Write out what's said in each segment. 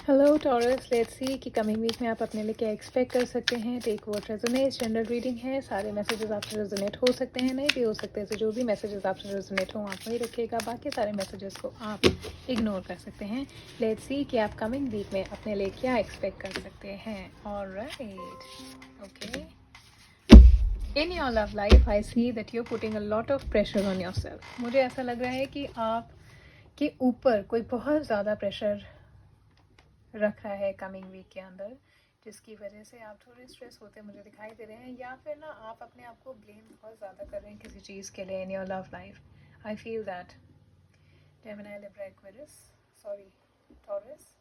Hello taurus, let's see कि coming week में आप अपने लिए क्या एक्सपेक्ट कर सकते हैं। Take what resonates, general reading है। सारे मैसेजेस आपसे रेजोनेट हो सकते हैं, नहीं भी हो सकते। तो जो भी मैसेजेस आपसे रेजोनेट हो आप वही रखिएगा, बाकी सारे मैसेजेस को आप इग्नोर कर सकते हैं। लेट्स सी कि आप कमिंग वीक में अपने लिए क्या एक्सपेक्ट कर सकते हैं। Alright, okay. In your love life I see that you putting a lot of pressure on your self. मुझे ऐसा लग रहा है कि आप के ऊपर कोई बहुत ज़्यादा प्रेशर रखा है कमिंग वीक के अंदर, जिसकी वजह से आप थोड़े स्ट्रेस होते मुझे दिखाई दे रहे हैं, या फिर ना आप अपने आप को ब्लेम बहुत ज़्यादा कर रहे हैं किसी चीज़ के लिए in your love life. I feel that. Gemini, Libra, Aquarius, sorry Taurus.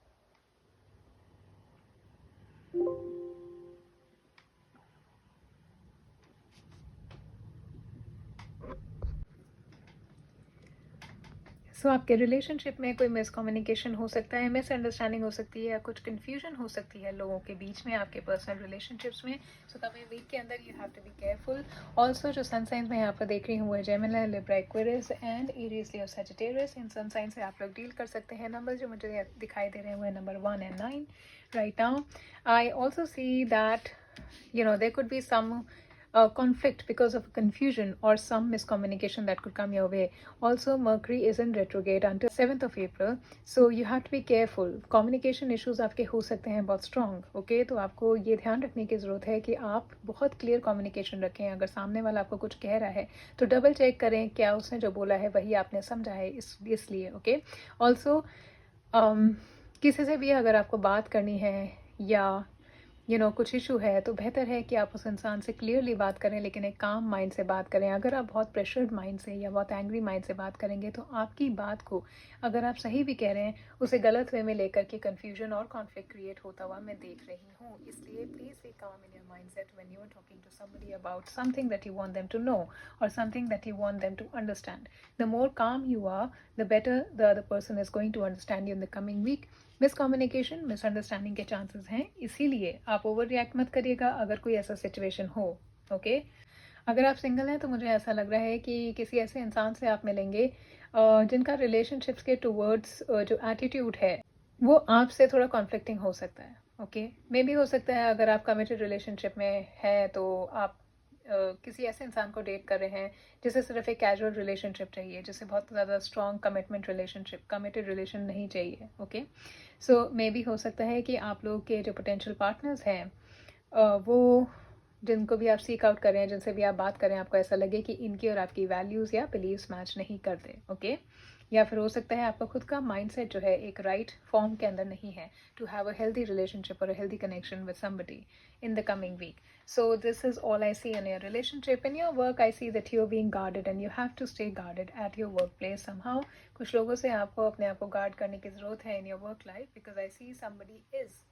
So आपके रिलेशनशिप में कोई मिसकम्युनिकेशन हो सकता है, मिसअंडरस्टैंडिंग हो सकती है, या कुछ कन्फ्यूजन हो सकती है लोगों के बीच में आपके पर्सनल रिलेशनशिप्स में। सो कमिंग वीक के अंदर you have to be careful. Also जो सन साइंस मैं यहाँ पर देख रही हूँ वो है Gemini, Libra, Aquarius and Aries, Leo, Sagittarius. इन सन साइंस से आप लोग डील कर सकते हैं। नंबर जो मुझे दिखाई दे रहे हैं वो है number 1 and 9 right now. I also see that there could be some conflict because of confusion or some miscommunication that could come your way. Also, Mercury is in retrograde until 7th of April, so you have to be careful. Communication issues आपके हो सकते हैं बहुत strong, okay? तो आपको ये ध्यान रखने की ज़रूरत है कि आप बहुत clear communication रखें। अगर सामने वाला आपको कुछ कह रहा है तो डबल चेक करें क्या उसने जो बोला है वही आपने समझा है, इसलिए ओके। ऑल्सो किसी से भी अगर आपको बात करनी है या कुछ इशू है तो बेहतर है कि आप उस इंसान से क्लियरली बात करें, लेकिन एक काम माइंड से बात करें। अगर आप बहुत प्रेशर्ड माइंड से या बहुत एंग्री माइंड से बात करेंगे तो आपकी बात को अगर आप सही भी कह रहे हैं उसे गलत वे में लेकर के कन्फ्यूजन और कॉन्फ्लिक्ट क्रिएट होता हुआ मैं देख रही हूँ। इसलिए please be calm in your mind set when you are talking to somebody about something that you want them to know और something that you want them to understand. The more calm you are the better the other person is going to understand you in the coming week. Miscommunication, misunderstanding के chances हैं, इसीलिए आप over react मत करिएगा अगर कोई ऐसा situation हो, ओके। अगर आप सिंगल हैं तो मुझे ऐसा लग रहा है कि किसी ऐसे इंसान से आप मिलेंगे जिनका रिलेशनशिप्स के टूवर्ड्स जो एटीट्यूड है वो आपसे थोड़ा कॉन्फ्लिक्टिंग हो सकता है, ओके। मे भी हो सकता है अगर आप कमिटेड रिलेशनशिप में है तो आप किसी ऐसे इंसान को डेट कर रहे हैं जिसे सिर्फ एक कैजुअल रिलेशनशिप चाहिए, जिसे बहुत ज़्यादा strong commitment relationship, committed relation नहीं चाहिए, ओके। सो मे भी हो सकता है कि आप लोग के जो पोटेंशियल पार्टनर्स हैं वो जिनको भी आप सीक आउट कर रहे हैं, जिनसे भी आप बात करें, आपको ऐसा लगे कि इनकी और आपकी वैल्यूज़ या बिलीव्स मैच नहीं करते, ओके। या फिर हो सकता है आपका खुद का माइंडसेट जो है एक राइट फॉर्म के अंदर नहीं है to have a healthy relationship और a healthy connection with somebody in the coming week. So this is all I see in your relationship. In your work I see that you're being guarded and you have to stay guarded at your workplace somehow. कुछ लोगों से आपको अपने आप को guard करने की ज़रूरत है in your work life because I see somebody is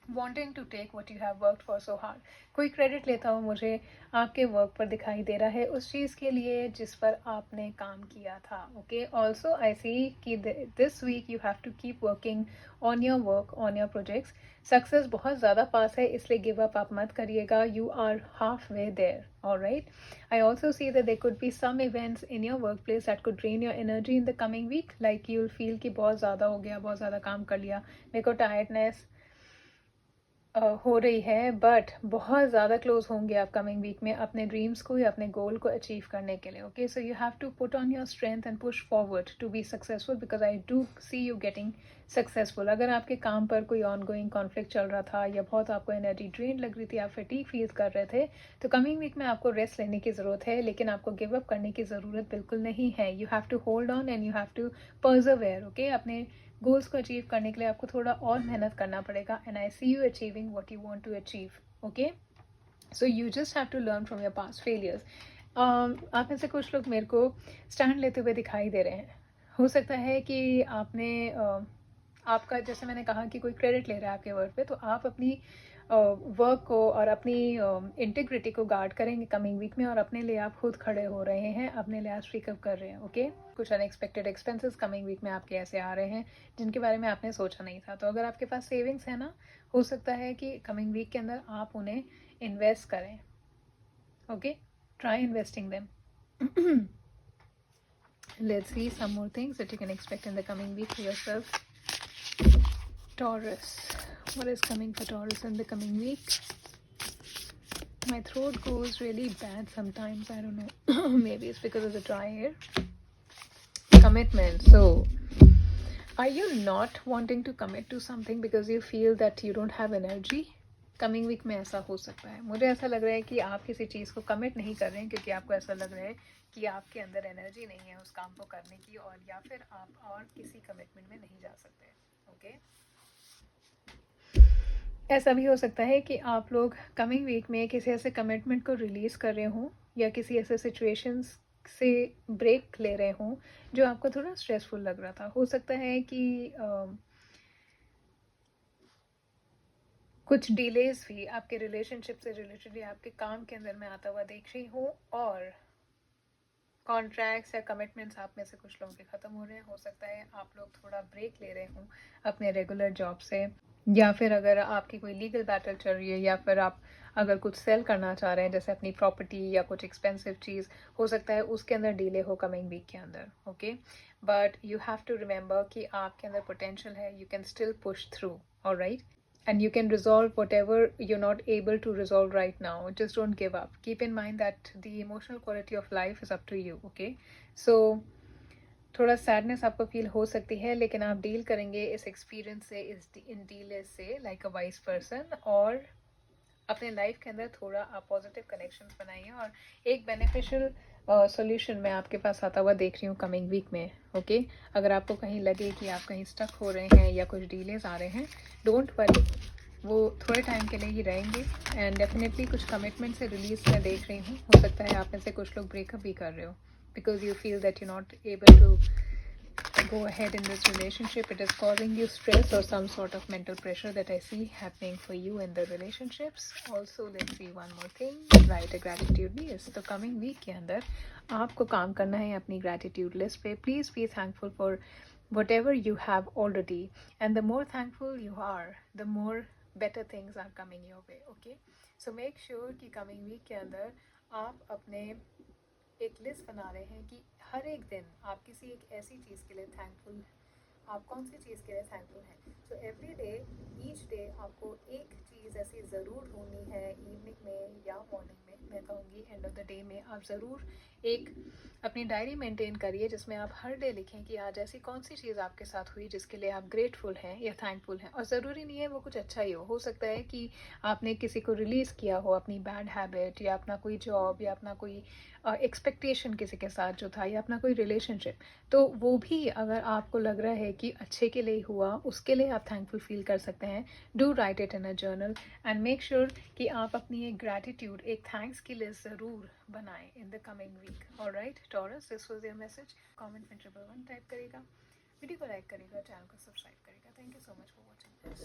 wanting to take what you have worked for so hard. कोई क्रेडिट लेता हो मुझे आपके वर्क पर दिखाई दे रहा है उस चीज़ के लिए जिस पर आपने काम किया था, ओके। ऑल्सो आई सी कि this week you have to keep working on your work, on your projects. Success बहुत ज़्यादा पास है, इसलिए गिव अप आप मत करिएगा। You are half way there, alright. I also see that there could be some events in your work place that could drain your energy in the coming week, like you will feel कि बहुत ज़्यादा हो गया, बहुत ज़्यादा काम कर लिया, मेरे को टायर्डनेस हो रही है, बट बहुत ज़्यादा क्लोज होंगे आप कमिंग वीक में अपने ड्रीम्स को या अपने गोल को अचीव करने के लिए, okay. So you have to put on your strength and push forward to be successful because I do see you getting successful. अगर आपके काम पर कोई ऑन गोइंग कॉन्फ्लिक्ट चल रहा था या बहुत आपको एनर्जी ड्रेन लग रही थी, आप फटीग फील कर रहे थे, तो कमिंग वीक में आपको रेस्ट लेने की ज़रूरत है, लेकिन आपको गिव अप करने की ज़रूरत बिल्कुल नहीं है। You have to hold on and you have to persevere, okay. अपने गोल्स को अचीव करने के लिए आपको थोड़ा और मेहनत करना पड़ेगा and I see you achieving what you want to achieve, okay. So you just have to learn from your past failures. आप में से कुछ लोग मेरे को स्टैंड लेते हुए दिखाई दे रहे हैं। हो सकता है कि आपने आपका, जैसे मैंने कहा कि कोई क्रेडिट ले रहा है आपके वर्क पे, तो आप अपनी वर्क को और अपनी इंटीग्रिटी को गार्ड करेंगे कमिंग वीक में और अपने लिए आप खुद खड़े हो रहे हैं, अपने लिए आप स्पीक अप कर रहे हैं, ओके। कुछ अनएक्सपेक्टेड एक्सपेंसेस कमिंग वीक में आपके ऐसे आ रहे हैं जिनके बारे में आपने सोचा नहीं था। तो अगर आपके पास सेविंग्स है ना, हो सकता है कि कमिंग वीक के अंदर आप उन्हें इन्वेस्ट करें, okay. Try investing them. Let's see some more things that you can expect in the coming week for yourself. Taurus, what is coming for Taurus in the coming week? My throat goes really bad sometimes, I don't know. Maybe it's because of the dry air. Commitment. So are you not wanting to commit to something because you feel that you don't have energy? Coming week में ऐसा हो सकता है. मुझे ऐसा लग रहा है कि आप किसी चीज़ को कमिट नहीं कर रहे हैं क्योंकि आपको ऐसा लग रहा है कि आपके अंदर एनर्जी नहीं है उस काम को करने की, और या फिर आप और किसी कमिटमेंट में नहीं जा सकते. ओके, ऐसा भी हो सकता है कि आप लोग कमिंग वीक में किसी ऐसे कमिटमेंट को रिलीज़ कर रहे हों या किसी ऐसे सिचुएशंस से ब्रेक ले रहे हों जो आपको थोड़ा स्ट्रेसफुल लग रहा था. हो सकता है कि कुछ डिलेज भी आपके रिलेशनशिप से रिलेटेड या आपके काम के अंदर मैं आता हुआ देख रही हूँ, और कॉन्ट्रैक्ट्स या कमिटमेंट्स आप में से कुछ लोगों के ख़त्म हो रहे हैं. हो सकता है आप लोग थोड़ा ब्रेक ले रहे हों अपने रेगुलर जॉब से, या फिर अगर आपकी कोई लीगल बैटल चल रही है, या फिर आप अगर कुछ सेल करना चाह रहे हैं जैसे अपनी प्रॉपर्टी या कुछ एक्सपेंसिव चीज़, हो सकता है उसके अंदर डिले हो कमिंग वीक के अंदर. Okay, but you have to remember कि आपके अंदर पोटेंशियल है. You can still push through, alright, and you can resolve whatever you're not able to resolve right now. Just don't give up. Keep in mind that the emotional quality of life is up to you. Okay, so थोड़ा sadness आपको feel हो सकती है, लेकिन आप deal करेंगे इस experience से, इस इन डील से लाइक अ वाइज पर्सन, और अपने लाइफ के अंदर थोड़ा आप पॉजिटिव कनेक्शंस बनाइए. और एक बेनिफिशियल सॉल्यूशन मैं आपके पास आता हुआ देख रही हूँ कमिंग वीक में. ओके, अगर आपको कहीं लगे कि आप कहीं स्टक हो रहे हैं या कुछ डिलेज आ रहे हैं, डोंट वरी, वो थोड़े टाइम के लिए ही रहेंगे. एंड डेफिनेटली कुछ कमिटमेंट से रिलीज मैं देख रही हूँ. हो सकता है आप में से कुछ लोग ब्रेकअप भी कर रहे हो because you feel that you not able to go ahead in this relationship. It is causing you stress or some sort of mental pressure that I see happening for you in the relationships. Also, let's see one more thing. Write a gratitude list. तो coming week के अंदर आपको काम करना है अपनी gratitude list पे. Please be thankful for whatever you have already, and the more thankful you are, the more better things are coming your way. Okay, so make sure कि coming week के अंदर आप अपने एक लिस्ट बना रहे हैं कि हर एक दिन आप किसी एक ऐसी चीज़ के लिए थैंकफुल, आप कौन सी चीज़ के लिए थैंकफुल हैं. So every day, each day आपको एक चीज़ ऐसी ज़रूर ढूंढनी है. इवनिंग में या मॉर्निंग में, मैं कहूँगी एंड ऑफ द डे में, आप ज़रूर एक अपनी डायरी मेंटेन करिए जिसमें आप हर डे लिखें कि आज ऐसी कौन सी चीज़ आपके साथ हुई जिसके लिए आप ग्रेटफुल हैं या थैंकफुल हैं. और ज़रूरी नहीं है वो कुछ अच्छा ही हो सकता है कि आपने किसी को रिलीज़ किया हो अपनी बैड हैबिट, या अपना कोई जॉब, या अपना कोई एक्सपेक्टेशन किसी के साथ जो था, या अपना कोई रिलेशनशिप. तो वो भी अगर आपको लग रहा है कि अच्छे के लिए हुआ, उसके लिए आप थैंकफुल फील कर सकते हैं. Do right it in a journal and make sure कि आप अपनी एक ग्रैटिट्यूड, एक थैंक्स की लिस्ट ज़रूर बनाएं in the coming week. Alright Taurus, this was your message. Comment में 111 टाइप करेगा, वीडियो को लाइक करेगा, चैनल को सब्सक्राइब करेगा. Thank you so much for watching this.